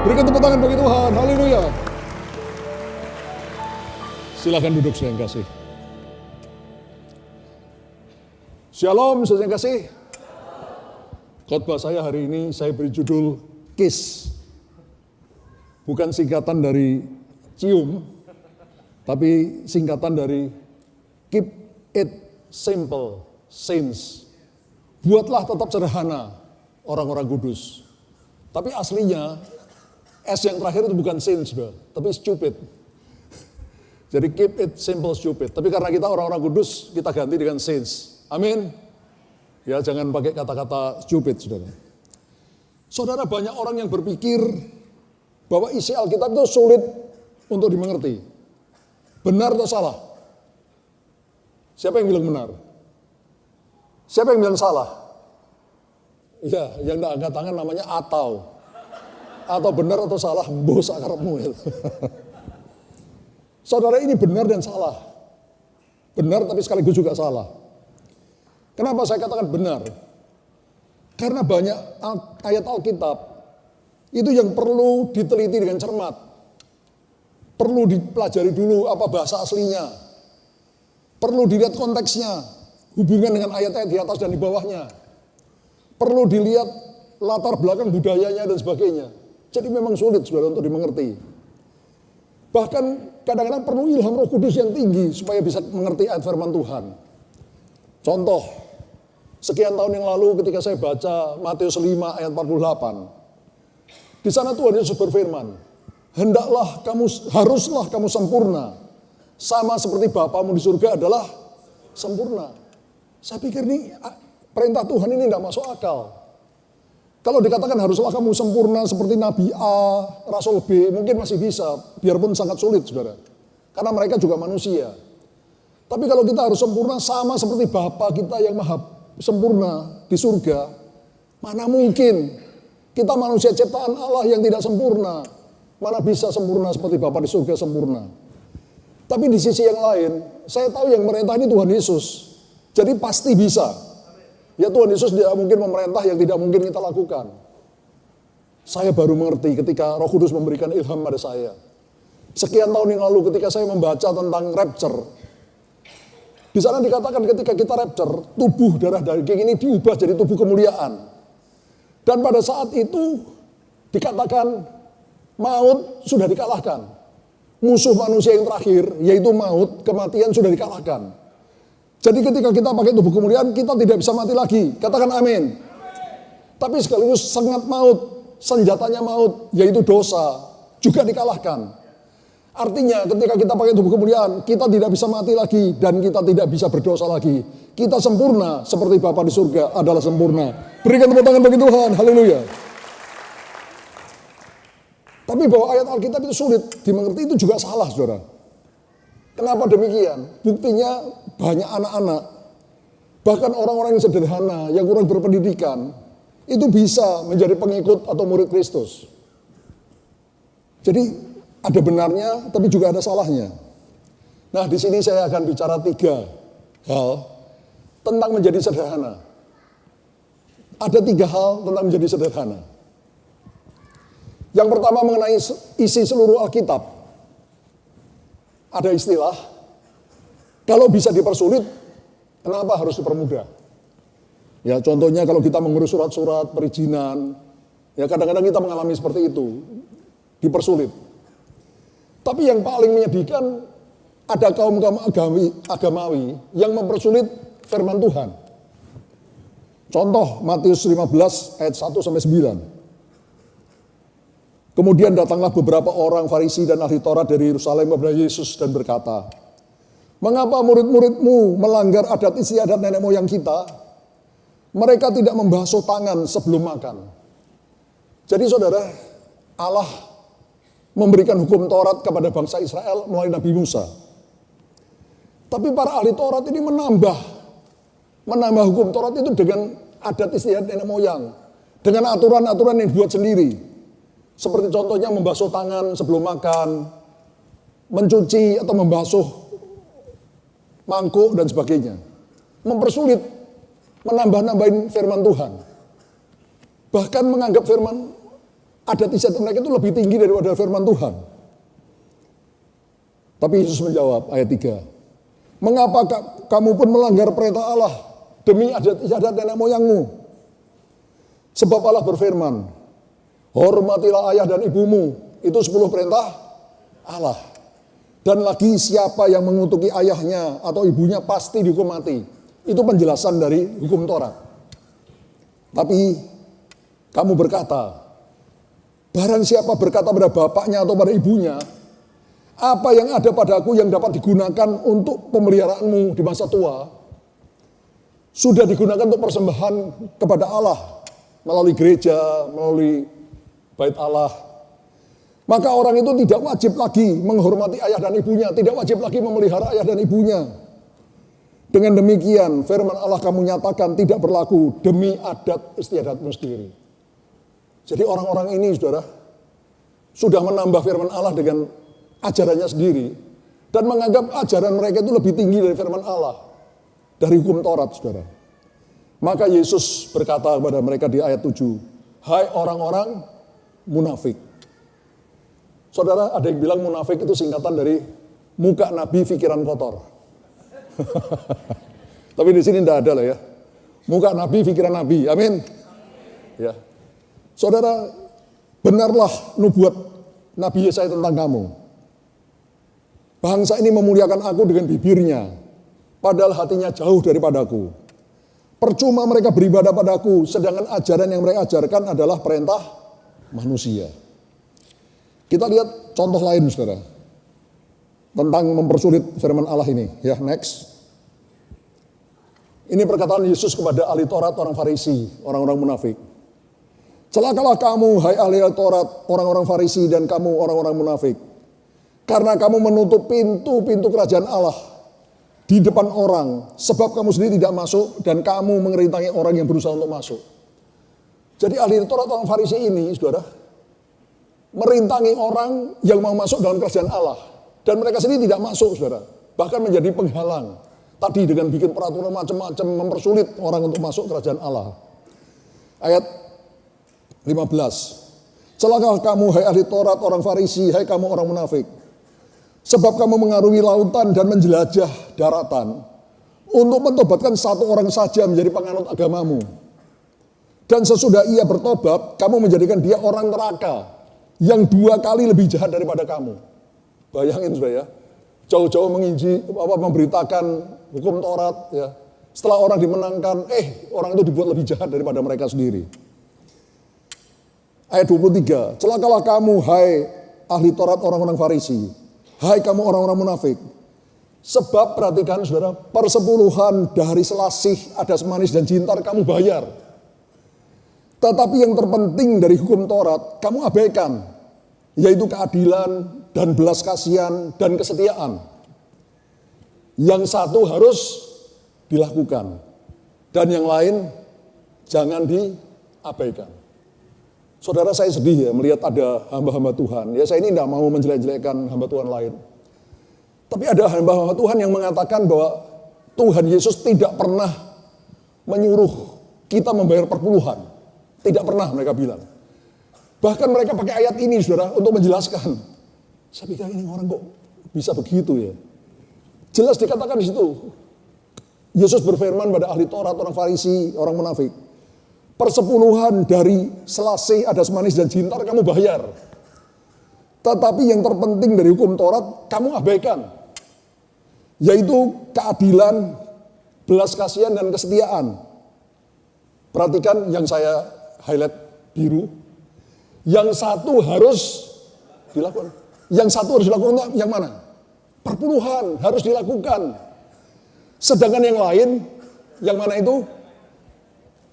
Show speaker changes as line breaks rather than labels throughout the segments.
Berikan tepuk tangan bagi Tuhan. Haleluya. Silakan duduk saudara yang kasih. Shalom saudara yang kasih. Khotbah saya hari ini saya beri judul KISS. Bukan singkatan dari cium, tapi singkatan dari Keep It Simple Saints. Buatlah tetap sederhana orang-orang kudus. Tapi aslinya S yang terakhir itu bukan saints, tapi stupid. Jadi keep it simple stupid. Tapi karena kita orang-orang kudus, kita ganti dengan saints. Amin. Ya jangan pakai kata-kata stupid, saudara. Saudara, banyak orang yang berpikir bahwa isi Alkitab itu sulit untuk dimengerti. Benar atau salah? Siapa yang bilang benar? Siapa yang bilang salah? Ya, yang tidak angkat tangan namanya atau benar atau salah, bos akarmu. Saudara, ini benar dan salah. Benar tapi sekaligus juga salah. Kenapa saya katakan benar? Karena banyak ayat Alkitab itu yang perlu diteliti dengan cermat. Perlu dipelajari dulu apa bahasa aslinya. Perlu dilihat konteksnya, hubungan dengan ayat-ayat di atas dan di bawahnya. Perlu dilihat latar belakang budayanya dan sebagainya. Jadi memang sulit saudara untuk dimengerti. Bahkan kadang-kadang perlu ilham Roh Kudus yang tinggi supaya bisa mengerti ayat firman Tuhan. Contoh, sekian tahun yang lalu ketika saya baca Matius 5 ayat 48. Di sana Tuhan Yesus berfirman, haruslah kamu sempurna. Sama seperti Bapamu di surga adalah sempurna. Saya pikir ini perintah Tuhan ini tidak masuk akal. Kalau dikatakan haruslah kamu sempurna seperti Nabi A, Rasul B, mungkin masih bisa, biarpun sangat sulit saudara. Karena mereka juga manusia. Tapi kalau kita harus sempurna sama seperti Bapa kita yang maha sempurna di surga, mana mungkin kita manusia ciptaan Allah yang tidak sempurna. Mana bisa sempurna seperti Bapa di surga sempurna. Tapi di sisi yang lain, saya tahu yang merintah ini Tuhan Yesus. Jadi pasti bisa. Ya Tuhan Yesus tidak mungkin memerintah yang tidak mungkin kita lakukan. Saya baru mengerti ketika Roh Kudus memberikan ilham pada saya. Sekian tahun yang lalu ketika saya membaca tentang rapture. Di sana dikatakan ketika kita rapture, tubuh darah daging ini diubah jadi tubuh kemuliaan. Dan pada saat itu dikatakan maut sudah dikalahkan. Musuh manusia yang terakhir yaitu maut, kematian sudah dikalahkan. Jadi ketika kita pakai tubuh kemuliaan, kita tidak bisa mati lagi. Katakan amin. Tapi sekaligus sengat maut, senjatanya maut, yaitu dosa, juga dikalahkan. Artinya ketika kita pakai tubuh kemuliaan, kita tidak bisa mati lagi, dan kita tidak bisa berdosa lagi. Kita sempurna, seperti Bapa di surga adalah sempurna. Berikan tepuk tangan bagi Tuhan, haleluya. Tapi bahwa ayat Alkitab itu sulit dimengerti, itu juga salah, saudara. Kenapa demikian? Buktinya banyak anak-anak, bahkan orang-orang yang sederhana, yang kurang berpendidikan, itu bisa menjadi pengikut atau murid Kristus. Jadi ada benarnya, tapi juga ada salahnya. Nah, di sini saya akan bicara 3 hal tentang menjadi sederhana. Ada 3 hal tentang menjadi sederhana. Yang pertama mengenai isi seluruh Alkitab. Ada istilah, kalau bisa dipersulit, kenapa harus dipermudah? Ya contohnya kalau kita mengurus surat-surat perizinan, ya kadang-kadang kita mengalami seperti itu, dipersulit. Tapi yang paling menyedihkan, ada kaum-kaum agamawi yang mempersulit firman Tuhan. Contoh Matius 15 ayat 1-9. Kemudian datanglah beberapa orang Farisi dan ahli Taurat dari Yerusalem kepada Yesus dan berkata, mengapa murid-muridmu melanggar adat istiadat nenek moyang kita? Mereka tidak membasuh tangan sebelum makan. Jadi saudara, Allah memberikan hukum Taurat kepada bangsa Israel melalui Nabi Musa. Tapi para ahli Taurat ini menambah hukum Taurat itu dengan adat istiadat nenek moyang. Dengan aturan-aturan yang dibuat sendiri. Seperti contohnya membasuh tangan sebelum makan, mencuci atau membasuh mangkuk dan sebagainya. Mempersulit, menambah-nambahin firman Tuhan. Bahkan menganggap firman Adat istiadat mereka itu lebih tinggi daripada firman Tuhan. Tapi Yesus menjawab ayat 3. Mengapa kamu pun melanggar perintah Allah demi adat istiadat nenek moyangmu? Sebab Allah berfirman, hormatilah ayah dan ibumu. Itu 10 perintah Allah. Dan lagi siapa yang mengutuki ayahnya atau ibunya pasti dihukum mati. Itu penjelasan dari hukum Taurat. Tapi kamu berkata, barang siapa berkata pada bapaknya atau pada ibunya, apa yang ada padaku yang dapat digunakan untuk pemeliharaanmu di masa tua, sudah digunakan untuk persembahan kepada Allah, melalui gereja, melalui bait Allah. Maka orang itu tidak wajib lagi menghormati ayah dan ibunya, tidak wajib lagi memelihara ayah dan ibunya. Dengan demikian firman Allah kamu nyatakan tidak berlaku demi adat istiadatmu sendiri. Jadi orang-orang ini saudara, sudah menambah firman Allah dengan ajarannya sendiri. Dan menganggap ajaran mereka itu lebih tinggi dari firman Allah. Dari hukum Taurat saudara. Maka Yesus berkata kepada mereka di ayat 7. Hai orang-orang munafik. Saudara, ada yang bilang munafik itu singkatan dari muka nabi, pikiran kotor. Tapi di sini tidak ada lah ya. Muka nabi, pikiran nabi. Amin. Ya. Saudara, benarlah nubuat Nabi Yesaya tentang kamu. Bangsa ini memuliakan aku dengan bibirnya, padahal hatinya jauh daripadaku. Percuma mereka beribadah padaku, sedangkan ajaran yang mereka ajarkan adalah perintah manusia. Kita lihat contoh lain saudara, tentang mempersulit firman Allah ini. Ya, next. Ini perkataan Yesus kepada ahli Taurat, orang Farisi, orang-orang munafik. Celakalah kamu, hai ahli Taurat, orang-orang Farisi dan kamu orang-orang munafik. Karena kamu menutup pintu-pintu kerajaan Allah di depan orang, sebab kamu sendiri tidak masuk dan kamu mengerintangi orang yang berusaha untuk masuk. Jadi ahli Taurat, orang Farisi ini, saudara, merintangi orang yang mau masuk dalam kerajaan Allah. Dan mereka sendiri tidak masuk, saudara. Bahkan menjadi penghalang. Tadi dengan bikin peraturan macam-macam, mempersulit orang untuk masuk kerajaan Allah. Ayat 15. Celakalah kamu, hai ahli Taurat, orang Farisi, hai kamu orang munafik. Sebab kamu mengarungi lautan dan menjelajah daratan untuk mentobatkan satu orang saja menjadi penganut agamamu. Dan sesudah ia bertobat, kamu menjadikan dia orang neraka yang 2 kali lebih jahat daripada kamu. Bayangin sudah ya, jauh-jauh memberitakan hukum Taurat ya. Setelah orang dimenangkan, orang itu dibuat lebih jahat daripada mereka sendiri. Ayat 23, celakalah kamu, hai ahli Taurat, orang-orang Farisi, hai kamu orang-orang munafik. Sebab perhatikan saudara, persepuluhan dari selasih, adas manis dan jintar kamu bayar. Tetapi yang terpenting dari hukum Taurat kamu abaikan, yaitu keadilan dan belas kasihan dan kesetiaan. Yang satu harus dilakukan dan yang lain jangan diabaikan. Saudara, saya sedih ya melihat ada hamba-hamba Tuhan. Ya, saya ini tidak mau menjelek-jelekkan hamba Tuhan lain. Tapi ada hamba-hamba Tuhan yang mengatakan bahwa Tuhan Yesus tidak pernah menyuruh kita membayar perpuluhan. Tidak pernah mereka bilang. Bahkan mereka pakai ayat ini saudara untuk menjelaskan. Saya pikir ini orang kok bisa begitu ya. Jelas dikatakan di situ. Yesus berfirman pada ahli Taurat, orang Farisi, orang munafik. Persepuluhan dari selasih, adas manis dan jintar kamu bayar. Tetapi yang terpenting dari hukum Taurat kamu abaikan. Yaitu keadilan, belas kasihan dan kesetiaan. Perhatikan yang saya highlight biru. Yang satu harus dilakukan. Yang satu harus dilakukan yang mana? Perpuluhan harus dilakukan. Sedangkan yang lain, yang mana itu?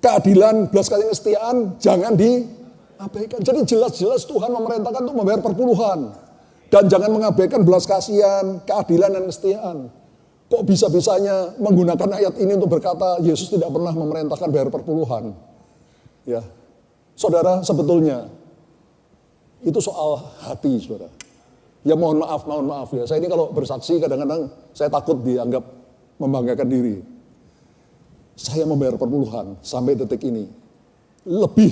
Keadilan, belas kasihan, kesetiaan, jangan diabaikan. Jadi jelas-jelas Tuhan memerintahkan untuk membayar perpuluhan. Dan jangan mengabaikan belas kasihan, keadilan dan kesetiaan. Kok bisa-bisanya menggunakan ayat ini untuk berkata Yesus tidak pernah memerintahkan bayar perpuluhan. Ya, saudara, sebetulnya itu soal hati, saudara. Ya mohon maaf ya. Saya ini kalau bersaksi kadang-kadang saya takut dianggap membanggakan diri. Saya membayar perpuluhan sampai detik ini lebih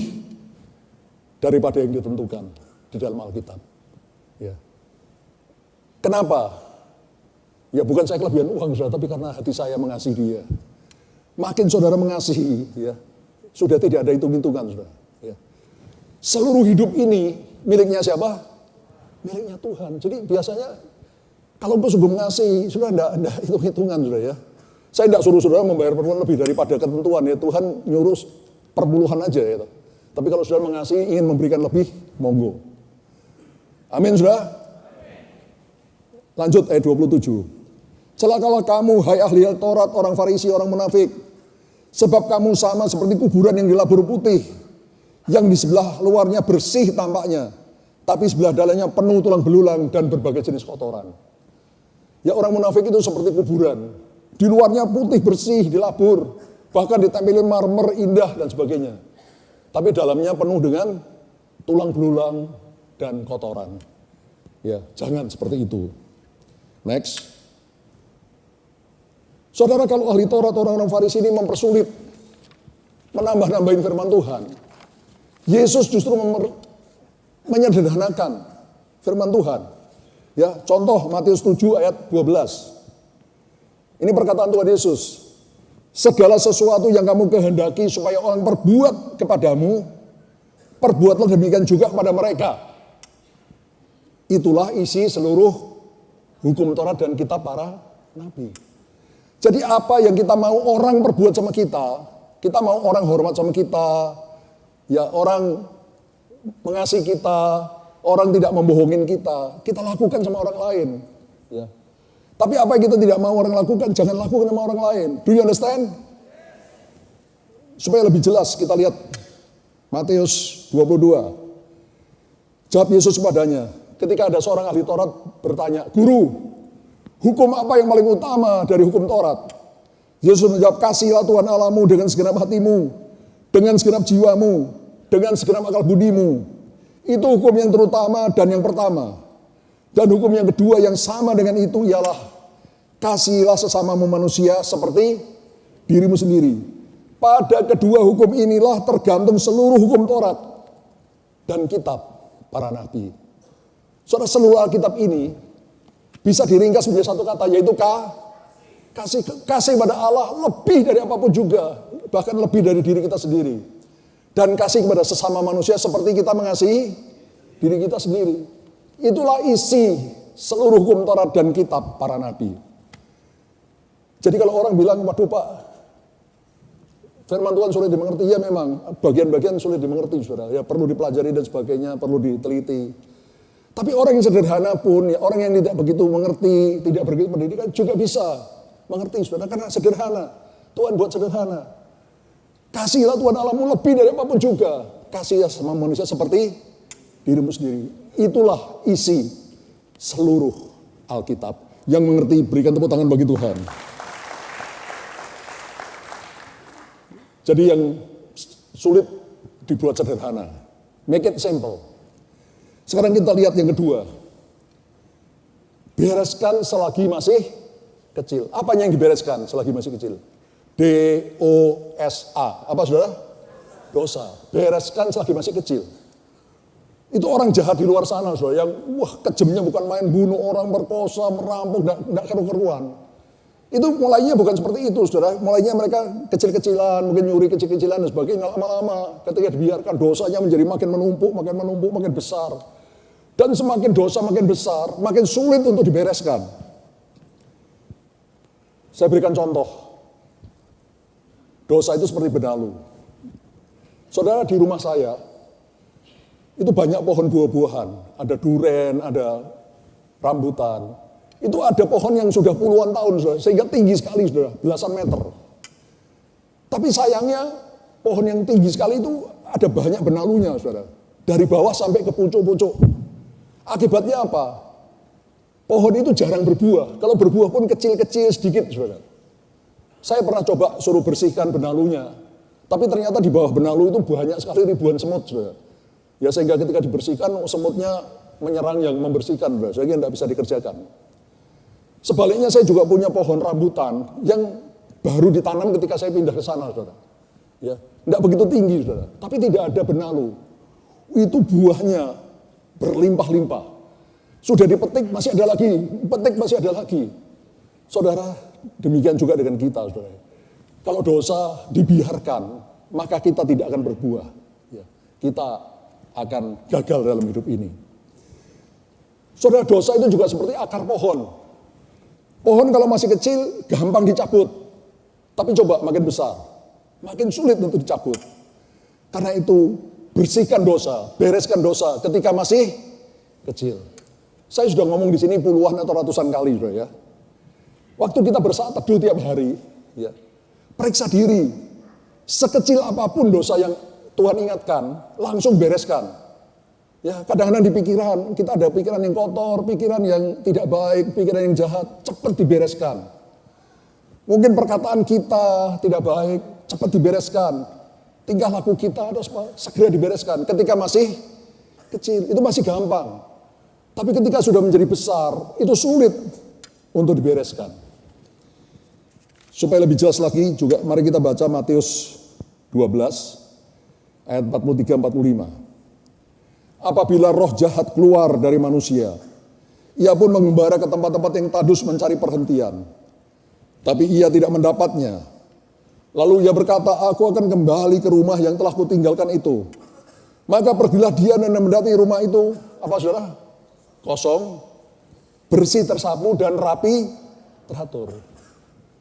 daripada yang ditentukan di dalam Alkitab. Ya. Kenapa? Ya bukan saya kelebihan uang, saudara, tapi karena hati saya mengasihi dia. Makin saudara mengasihi, ya, sudah tidak ada hitung-hitungan, saudara. Ya. Seluruh hidup ini miliknya siapa? Miliknya Tuhan. Jadi biasanya kalau engkau sungguh mengasihi, sudah tidak hitung-hitungan, saudara, ya. Saya tidak suruh saudara membayar perpuluhan lebih daripada ketentuan, ya. Tuhan nyuruh perpuluhan aja, ya. Tapi kalau saudara mengasihi, ingin memberikan lebih, monggo. Amin, saudara. Lanjut ayat 27. Celakalah kamu, hai ahli Taurat, orang Farisi, orang munafik. Sebab kamu sama seperti kuburan yang dilabur putih, yang di sebelah luarnya bersih tampaknya, tapi sebelah dalamnya penuh tulang belulang dan berbagai jenis kotoran. Ya, orang munafik itu seperti kuburan. Di luarnya putih, bersih, dilabur, bahkan ditempelin marmer indah dan sebagainya. Tapi dalamnya penuh dengan tulang belulang dan kotoran. Ya, jangan seperti itu. Next. Saudara, kalau ahli Taurat, orang-orang Farisi ini mempersulit, menambah-nambahin firman Tuhan, Yesus justru menyederhanakan firman Tuhan. Ya, contoh Matius 7 ayat 12. Ini perkataan Tuhan Yesus. Segala sesuatu yang kamu kehendaki supaya orang perbuat kepadamu, perbuatlah demikian juga kepada mereka. Itulah isi seluruh hukum Taurat dan kitab para nabi. Jadi apa yang kita mau orang perbuat sama kita mau orang hormat sama kita, ya orang mengasihi kita, orang tidak membohongin kita lakukan sama orang lain. Ya. Tapi apa yang kita tidak mau orang lakukan, jangan lakukan sama orang lain. Do you understand? Supaya lebih jelas kita lihat Matius 22. Jawab Yesus kepadanya, ketika ada seorang ahli Taurat bertanya, Guru, hukum apa yang paling utama dari hukum Taurat? Yesus menjawab, kasihilah Tuhan Allahmu dengan segenap hatimu, dengan segenap jiwamu, dengan segenap akal budimu. Itu hukum yang terutama dan yang pertama. Dan hukum yang kedua yang sama dengan itu ialah, kasihilah sesamamu manusia seperti dirimu sendiri. Pada kedua hukum inilah tergantung seluruh hukum Taurat dan kitab para nabi. Saudara, seluruh Alkitab ini bisa diringkas menjadi satu kata, yaitu kasih. Kasih pada Allah lebih dari apapun juga, bahkan lebih dari diri kita sendiri. Dan kasih kepada sesama manusia seperti kita mengasihi diri kita sendiri. Itulah isi seluruh hukum Taurat dan kitab para nabi. Jadi kalau orang bilang, waduh Pak, firman Tuhan sulit dimengerti, ya memang bagian-bagian sulit dimengerti, saudara. Ya perlu dipelajari dan sebagainya, perlu diteliti. Tapi orang yang sederhana pun, ya orang yang tidak begitu mengerti, tidak begitu pendidikan juga bisa mengerti, saudara, karena sederhana. Tuhan buat sederhana. Kasihlah Tuhan Allahmu lebih dari apapun juga. Kasihlah sama manusia seperti dirimu sendiri. Itulah isi seluruh Alkitab. Yang mengerti, berikan tepuk tangan bagi Tuhan. Jadi yang sulit dibuat sederhana. Make it simple. Sekarang kita lihat yang kedua. Bereskan selagi masih kecil. Apanya yang dibereskan selagi masih kecil? D-O-S-A. Apa saudara? Dosa. Bereskan selagi masih kecil. Itu orang jahat di luar sana, saudara, yang kejamnya bukan main, bunuh orang, berkosa, merampok, tidak keru-keruan. Itu mulainya bukan seperti itu, saudara. Mulainya mereka kecil-kecilan, mungkin nyuri kecil-kecilan dan sebagainya. Lama-lama ketika dibiarkan, dosanya menjadi makin menumpuk, makin besar. Dan semakin dosa makin besar, makin sulit untuk dibereskan. Saya berikan contoh. Dosa itu seperti benalu. Saudara, di rumah saya, itu banyak pohon buah-buahan. Ada duren, ada rambutan. Itu ada pohon yang sudah puluhan tahun, saudara, sehingga tinggi sekali, saudara, belasan meter. Tapi sayangnya, pohon yang tinggi sekali itu ada banyak benalunya, saudara. Dari bawah sampai ke pucuk-pucuk. Akibatnya apa? Pohon itu jarang berbuah. Kalau berbuah pun kecil-kecil sedikit, saudara. Saya pernah coba suruh bersihkan benalunya. Tapi ternyata di bawah benalu itu banyak sekali ribuan semut, saudara. Ya sehingga ketika dibersihkan, semutnya menyerang yang membersihkan, saudara. Sehingga tidak bisa dikerjakan. Sebaliknya saya juga punya pohon rambutan yang baru ditanam ketika saya pindah ke sana, saudara. Ya, tidak begitu tinggi, saudara. Tapi tidak ada benalu. itu buahnya berlimpah-limpah. Sudah dipetik masih ada lagi, petik masih ada lagi. Saudara, demikian juga dengan kita, saudara. Kalau dosa dibiarkan, maka kita tidak akan berbuah. Ya, kita akan gagal dalam hidup ini. Saudara, dosa itu juga seperti akar pohon. Pohon kalau masih kecil, gampang dicabut. Tapi coba makin besar, makin sulit untuk dicabut. Karena itu, bersihkan dosa, bereskan dosa ketika masih kecil. Saya sudah ngomong di sini puluhan atau ratusan kali, saudara ya. Waktu kita bersaat teduh tiap hari, ya, periksa diri. Sekecil apapun dosa yang Tuhan ingatkan, langsung bereskan. Ya, kadang-kadang di pikiran, kita ada pikiran yang kotor, pikiran yang tidak baik, pikiran yang jahat, cepat dibereskan. Mungkin perkataan kita tidak baik, cepat dibereskan. Tingkah laku kita harus segera dibereskan. Ketika masih kecil, itu masih gampang. Tapi ketika sudah menjadi besar, itu sulit untuk dibereskan. Supaya lebih jelas lagi juga, mari kita baca Matius 12, ayat 43-45. Apabila roh jahat keluar dari manusia, ia pun mengembara ke tempat-tempat yang tandus mencari perhentian. Tapi ia tidak mendapatnya. Lalu ia berkata, aku akan kembali ke rumah yang telah kutinggalkan itu. Maka pergilah dia dan mendatangi rumah itu. Apa saudara? Kosong, bersih tersapu dan rapi teratur.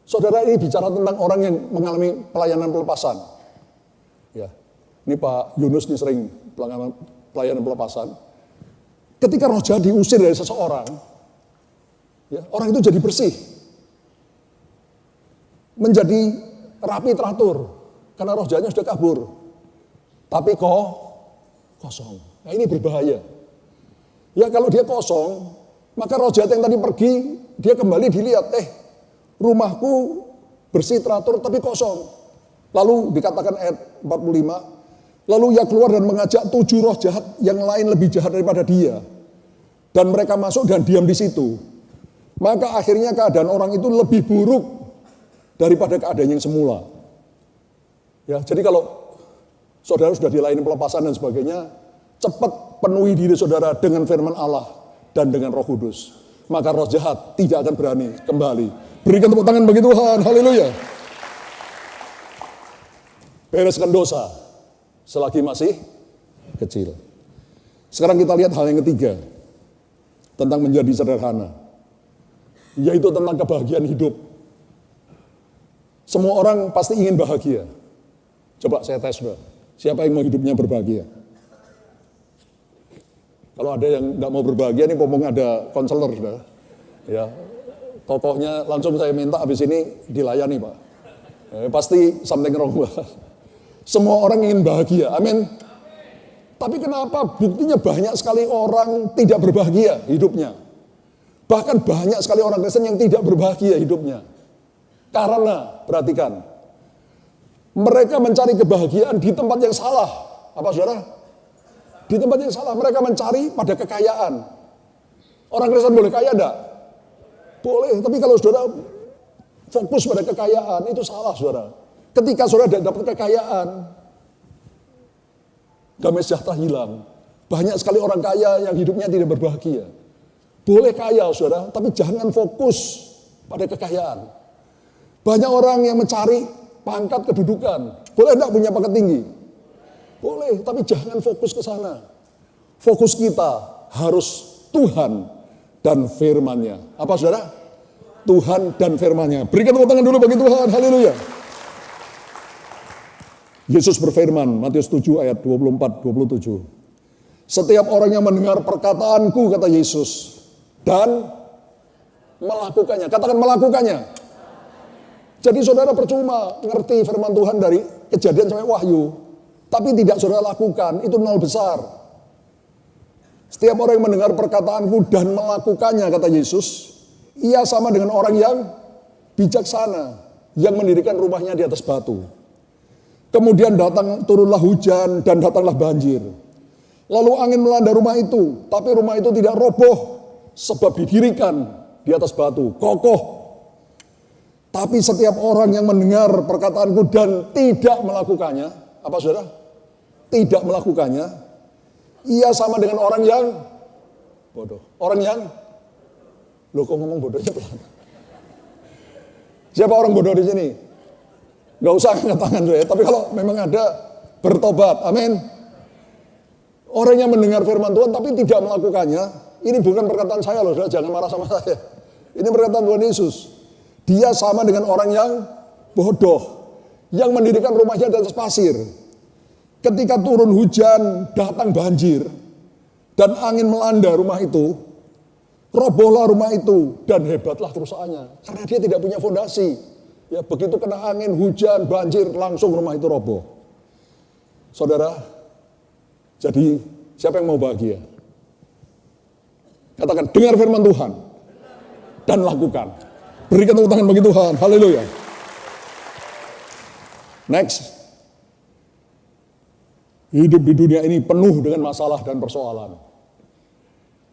Saudara, ini bicara tentang orang yang mengalami pelayanan pelepasan. Ya, ini Pak Yunus ini sering pelayanan pelepasan. Ketika roh jahat diusir dari seseorang, ya, orang itu jadi bersih, menjadi rapi teratur, karena roh jahatnya sudah kabur. Tapi kosong. Nah, ini berbahaya. Ya, kalau dia kosong, maka roh jahat yang tadi pergi, dia kembali dilihat, rumahku bersih teratur tapi kosong. Lalu dikatakan ayat 45, lalu ia keluar dan mengajak 7 roh jahat yang lain lebih jahat daripada dia. Dan mereka masuk dan diam di situ. Maka akhirnya keadaan orang itu lebih buruk daripada keadaan yang semula. Ya, jadi kalau saudara sudah dilayani pelepasan dan sebagainya, cepat penuhi diri saudara dengan firman Allah dan dengan Roh Kudus. Maka roh jahat tidak akan berani kembali. Berikan tepuk tangan bagi Tuhan, haleluya. Bereskan dosa selagi masih kecil. Sekarang kita lihat hal yang ketiga tentang menjadi sederhana, yaitu tentang kebahagiaan hidup. Semua orang pasti ingin bahagia. Coba saya tes, siapa yang mau hidupnya berbahagia? Kalau ada yang nggak mau berbahagia, nih ngomong ada konselor, sudah. Ya, tokohnya langsung saya minta habis ini dilayani, Pak. Pasti something wrong, Pak. Semua orang ingin bahagia, amin. Tapi kenapa buktinya banyak sekali orang tidak berbahagia hidupnya? Bahkan banyak sekali orang Kristen yang tidak berbahagia hidupnya. Karena, perhatikan, mereka mencari kebahagiaan di tempat yang salah. Apa saudara? Di tempat yang salah, mereka mencari pada kekayaan. Orang Kristen boleh kaya enggak? Boleh, tapi kalau saudara fokus pada kekayaan, itu salah, saudara. Ketika saudara dapat kekayaan, damai sejahtera hilang. Banyak sekali orang kaya yang hidupnya tidak berbahagia. Boleh kaya, saudara, tapi jangan fokus pada kekayaan. Banyak orang yang mencari pangkat kedudukan. Boleh enggak punya pangkat tinggi? Boleh, tapi jangan fokus ke sana. Fokus kita harus Tuhan dan firman-Nya. Apa saudara? Tuhan dan firman-Nya. Berikan tepuk tangan dulu bagi Tuhan, haleluya. Yesus berfirman, Matius 7 ayat 24-27. Setiap orang yang mendengar perkataanku, kata Yesus, dan melakukannya. Katakan melakukannya. Jadi saudara percuma ngerti firman Tuhan dari Kejadian sampai Wahyu, tapi tidak saudara lakukan, itu nol besar. Setiap orang yang mendengar perkataanku dan melakukannya, kata Yesus, ia sama dengan orang yang bijaksana, yang mendirikan rumahnya di atas batu. Kemudian turunlah hujan dan datanglah banjir. Lalu angin melanda rumah itu, tapi rumah itu tidak roboh, sebab didirikan di atas batu, kokoh. Tapi setiap orang yang mendengar perkataanku dan tidak melakukannya, apa saudara? Tidak melakukannya, Ia sama dengan orang yang bodoh. Orang yang, loh kok ngomong bodohnya pelan. Siapa orang bodoh di sini? Gak usah angkat tangan saya, tapi kalau memang ada, bertobat, amin. Orang yang mendengar firman Tuhan tapi tidak melakukannya, ini bukan perkataan saya loh, jangan marah sama saya. Ini perkataan Tuhan Yesus. Dia sama dengan orang yang bodoh, yang mendirikan rumahnya di atas pasir. Ketika turun hujan, datang banjir, dan angin melanda rumah itu, robohlah rumah itu, dan hebatlah kerusakannya. Karena dia tidak punya fondasi. Ya, begitu kena angin, hujan, banjir, langsung rumah itu roboh. Saudara, jadi siapa yang mau bahagia? Katakan, dengar firman Tuhan, dan lakukan. Berikan tepuk tangan bagi Tuhan, haleluya. Next. Hidup di dunia ini penuh dengan masalah dan persoalan.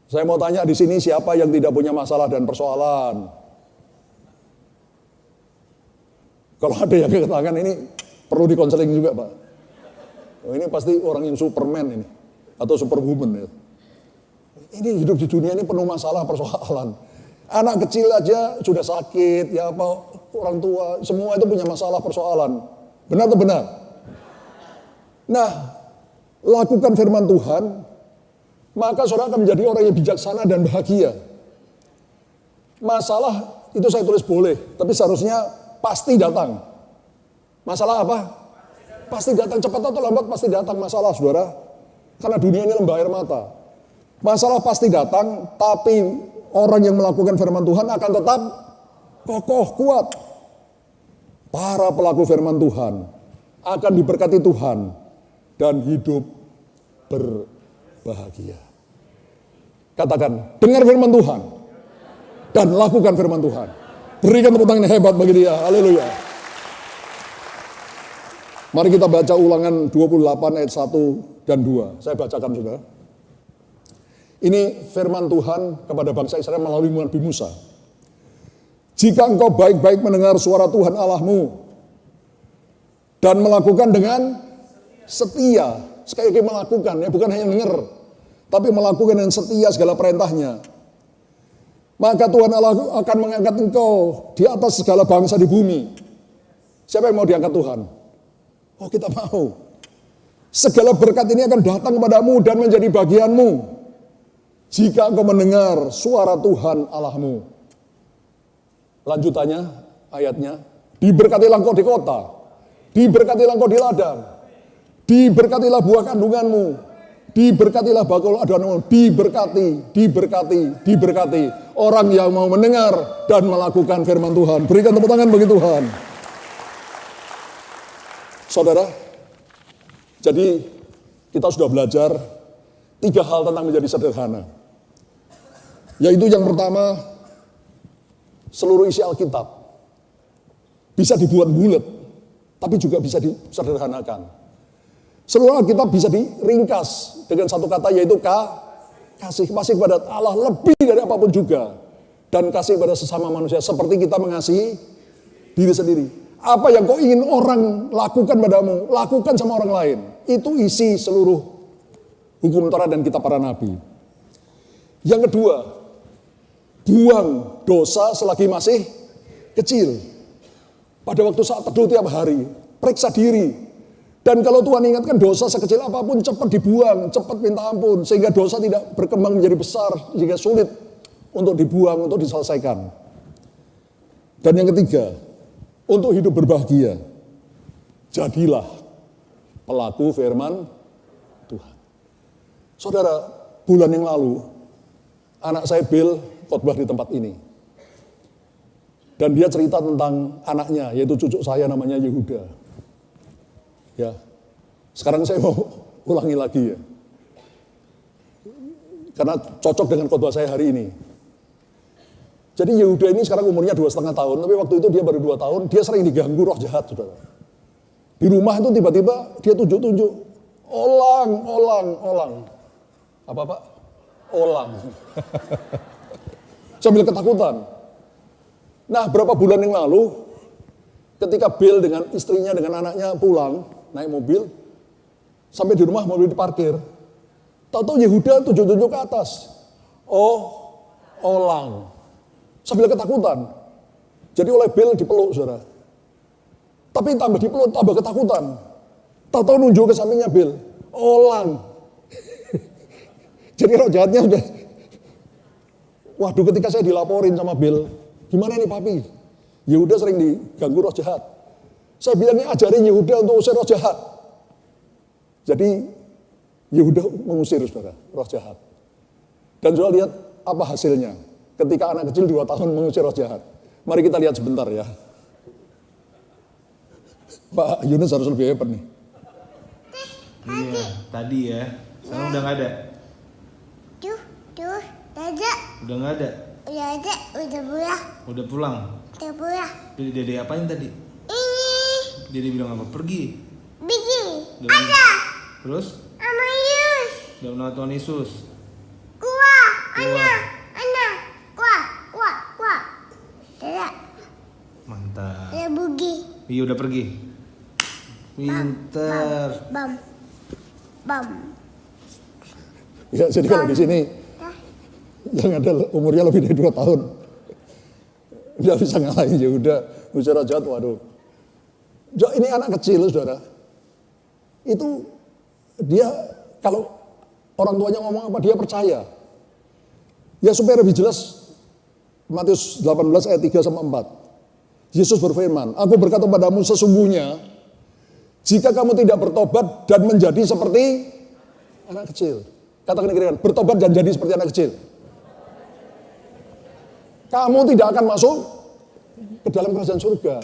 Saya mau tanya di sini siapa yang tidak punya masalah dan persoalan? Kalau ada yang angkat tangan ini perlu dikonseling juga, Pak. Oh, ini pasti orang yang Superman ini atau Superwoman ya. Ini hidup di dunia ini penuh masalah persoalan. Anak kecil aja sudah sakit, ya apa orang tua, semua itu punya masalah persoalan. Benar atau benar? Nah, lakukan firman Tuhan, maka saudara akan menjadi orang yang bijaksana dan bahagia. Masalah itu saya tulis boleh, tapi seharusnya pasti datang. Masalah apa? Pasti datang, cepat atau lambat pasti datang masalah, saudara. Karena dunia ini lembah air mata. Masalah pasti datang, tapi orang yang melakukan firman Tuhan akan tetap kokoh, kuat. Para pelaku firman Tuhan akan diberkati Tuhan dan hidup berbahagia. Katakan, dengar firman Tuhan dan lakukan firman Tuhan. Berikan tepuk tangan yang hebat bagi dia. Haleluya. Mari kita baca Ulangan 28 ayat 1 dan 2. Saya bacakan juga. Ini firman Tuhan kepada bangsa Israel melalui Nabi Musa. Jika engkau baik-baik mendengar suara Tuhan Allahmu dan melakukan dengan setia, sekali lagi melakukan ya, bukan hanya dengar, tapi melakukan dengan setia segala perintahnya, maka Tuhan Allah akan mengangkat engkau di atas segala bangsa di bumi. Siapa yang mau diangkat Tuhan? Oh, kita mau. Segala berkat ini akan datang kepadamu dan menjadi bagianmu jika engkau mendengar suara Tuhan Allahmu. Lanjutannya ayatnya, diberkatilah engkau di kota, diberkatilah engkau di ladang, diberkatilah buah kandunganmu, diberkatilah bakul aduanmu, diberkati, diberkati, diberkati. Orang yang mau mendengar dan melakukan firman Tuhan. Berikan tepuk tangan bagi Tuhan. Saudara, jadi kita sudah belajar 3 hal tentang menjadi sederhana. Yaitu yang pertama, seluruh isi Alkitab bisa dibuat bulat, tapi juga bisa disederhanakan. Seluruh Alkitab bisa diringkas dengan satu kata, yaitu kasih. Kasih kepada Allah lebih dari apapun juga. Dan kasih kepada sesama manusia, seperti kita mengasihi diri sendiri. Apa yang kau ingin orang lakukan padamu, lakukan sama orang lain. Itu isi seluruh hukum Taurat dan kitab para nabi. Yang kedua, buang dosa selagi masih kecil. Pada waktu saat teduh tiap hari, periksa diri. Dan kalau Tuhan ingatkan dosa sekecil apapun, cepat dibuang, cepat minta ampun. Sehingga dosa tidak berkembang menjadi besar, sehingga sulit untuk dibuang, untuk diselesaikan. Dan yang ketiga, untuk hidup berbahagia, jadilah pelaku firman Tuhan. Saudara, bulan yang lalu, anak saya Bill khotbah di tempat ini. Dan dia cerita tentang anaknya, yaitu cucu saya namanya Yehuda. Ya, sekarang saya mau ulangi lagi ya. Karena cocok dengan khotbah saya hari ini. Jadi Yehuda ini sekarang umurnya 2,5 tahun, tapi waktu itu dia baru 2 tahun, dia sering diganggu roh jahat, saudara. Di rumah itu tiba-tiba dia tunjuk-tunjuk, olang. Apa Pak? Olang. Sambil ketakutan. Nah, berapa bulan yang lalu, ketika Bill dengan istrinya, dengan anaknya pulang, naik mobil, sampai di rumah mobil diparkir. Tahu-tahu Yehuda tunjuk-tunjuk ke atas. Oh, elang. Saya bilang ketakutan. Jadi oleh Bill dipeluk, saudara. Tapi tambah dipeluk, tambah ketakutan. Tahu-tahu nunjuk ke sampingnya Bill. Elang. Jadi roh jahatnya udah. Waduh, ketika saya dilaporin sama Bill, gimana nih papi? Yehuda sering diganggu roh jahat. Saya bilang, ini ajarin Yehuda untuk usir roh jahat. Jadi Yehuda mengusir, saudara, roh jahat. Dan saudara lihat apa hasilnya ketika anak kecil 2 tahun mengusir roh jahat. Mari kita lihat sebentar ya. Pak Yunus harus lebih hebat nih.
Iya, tadi ya. Sekarang udah nggak ada. Udah nggak ada.
Udah pulang.
Udah pulang.
Udah pulang.
Dede apain tadi?
Ini
Dede bilang apa? Pergi.
bikin.
Dalam-
Ada.
Terus?
Sama Yus.
Dalam nama Tuhan Yesus.
Kuah.
Kuah.
Anak. Kuah. Tidak.
Mantap.
Ada bugi.
Iya udah pergi. Pinter.
Bam.
Ya, jadi kalau di sini yang ada umurnya lebih dari 2 tahun, nggak bisa ngalahin Yehuda, usir roh jahat, waduh. Ini anak kecil, saudara. Itu dia kalau orang tuanya ngomong apa dia percaya. Ya supaya lebih jelas, Matius 18 ayat 3 sampai 4. Yesus berfirman, aku berkata padamu sesungguhnya, jika kamu tidak bertobat dan menjadi seperti anak kecil. Katakan kira-kira, bertobat dan jadi seperti anak kecil. Kamu tidak akan masuk ke dalam kerajaan surga.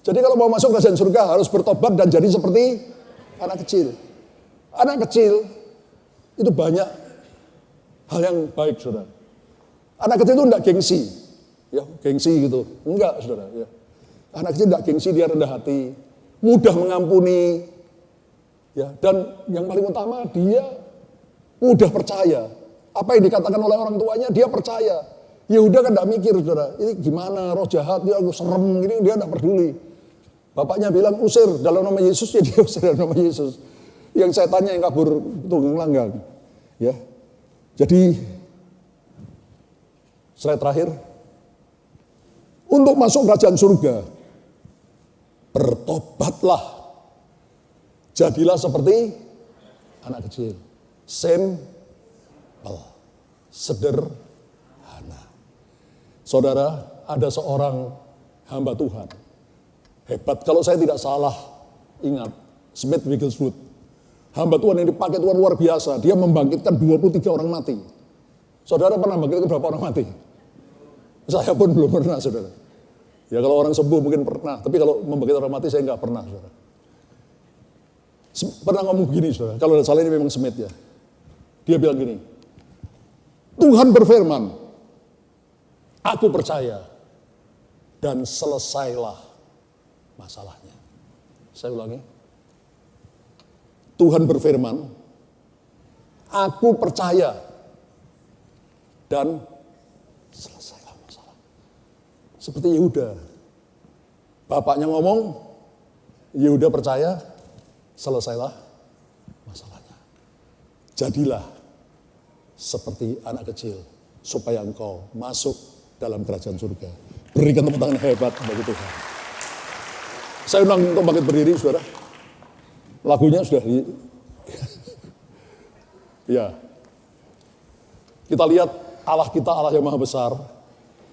Jadi kalau mau masuk kerajaan surga harus bertobat dan jadi seperti anak kecil. Anak kecil itu banyak hal yang baik, saudara. Anak kecil itu enggak gengsi. Ya, gengsi gitu. Enggak, saudara. Ya. Anak kecil enggak gengsi, dia rendah hati. Mudah mengampuni. Ya, dan yang paling utama dia mudah percaya. Apa yang dikatakan oleh orang tuanya, dia percaya. Yehuda kan enggak mikir, saudara. Ini gimana, roh jahat, dia serem gini, dia enggak peduli. Bapaknya bilang usir dalam nama Yesus, ya dia usir dalam nama Yesus. Yang saya tanya yang kabur tunggang langgang. Ya. Jadi slide terakhir. Untuk masuk kerajaan surga, bertobatlah. Jadilah seperti anak kecil. Simple. Sederhana. Saudara, ada seorang hamba Tuhan. Hebat, kalau saya tidak salah ingat, Smith Wigglesworth. Hamba Tuhan yang dipakai Tuhan luar biasa. Dia membangkitkan 23 orang mati. Saudara pernah membangkitkan berapa orang mati? Saya pun belum pernah, saudara. Ya kalau orang sembuh mungkin pernah. Tapi kalau membangkitkan orang mati saya nggak pernah, saudara. Pernah ngomong begini, saudara. Kalau salah ini memang Smith ya. Dia bilang gini. Tuhan berfirman. Aku percaya. Dan selesailah masalahnya. Saya ulangi. Tuhan berfirman, aku percaya dan selesailah masalah. Seperti Yehuda. Bapaknya ngomong, Yehuda percaya, selesailah masalahnya. Jadilah seperti anak kecil supaya engkau masuk dalam kerajaan surga. Berikan tepuk tangan hebat bagi Tuhan. Saya undang untuk bangkit berdiri, saudara. Lagunya sudah ya. Kita lihat Allah kita Allah yang maha besar.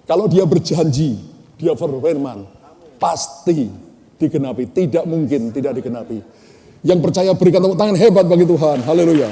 Kalau dia berjanji, dia berfirman, pasti digenapi. Tidak mungkin tidak digenapi. Yang percaya berikan tepuk tangan hebat bagi Tuhan. Haleluya.